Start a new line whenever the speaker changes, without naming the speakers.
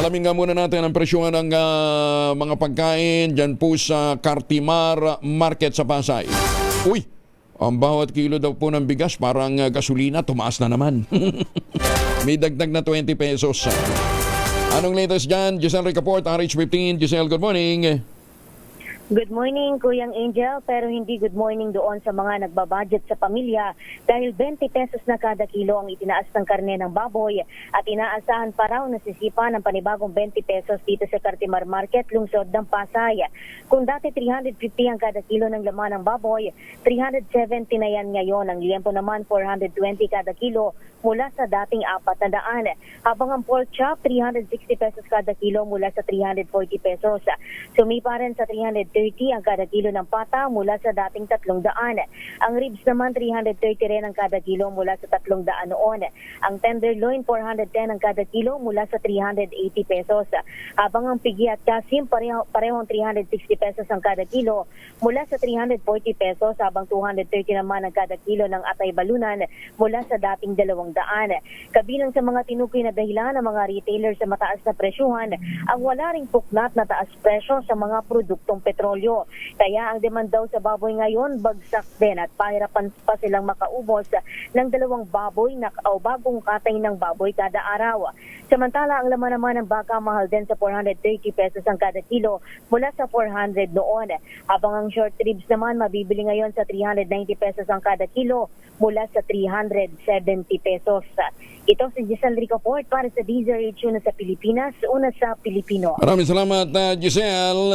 Alamin nga muna natin ang presyo ng mga pagkain dyan po sa Cartimar Market sa Pasay. Uy, ang bawat kilo daw po ng bigas parang gasolina tumaas na naman. May dagdag na 20 pesos. Anong latest dyan? Giselle Ricaport, RH15. Giselle, good morning.
Good morning, Kuyang Angel, pero hindi good morning doon sa mga nagbabudget sa pamilya dahil 20 pesos na kada kilo ang itinaas ng karne ng baboy at inaasahan pa raw na sisipa ng panibagong 20 pesos dito sa Cartimar Market, lungsod ng Pasay. Kung dati 350 ang kada kilo ng laman ng baboy, 370 na yan ngayon. Ang liempo naman 420 kada kilo mula sa dating 400. Habang ang pork chop, 360 pesos kada kilo mula sa 340 pesos. Sumipa rin sa 330 ang kada kilo ng pata mula sa dating 300. Ang ribs naman 330 rin ang kada kilo mula sa 300 noon. Ang tenderloin 410 ang kada kilo mula sa 380 pesos. Habang ang pigi at kasim parehong 360 pesos ang kada kilo mula sa 340 pesos, habang 230 naman ang kada kilo ng atay balunan mula sa dating 200. Kabilang sa mga tinukoy na dahilan ng mga retailer sa mataas na presyuhan ang wala ring puknat na taas presyo sa mga produktong petrolyo. Kaya ang demand daw sa baboy ngayon bagsak din at pahirapan pa silang makaubos ng 2 baboy o bagong katay ng baboy kada araw. Samantala, ang laman naman ng baka mahal din sa 430 pesos ang kada kilo mula sa 400 noon. Habang ang short ribs naman mabibili ngayon sa 390 pesos ang kada kilo mula sa 370 pesos. Ito si Giselle Ricaport para sa DZRH, una sa Pilipinas, una sa Pilipino.
Maraming salamat, Giselle.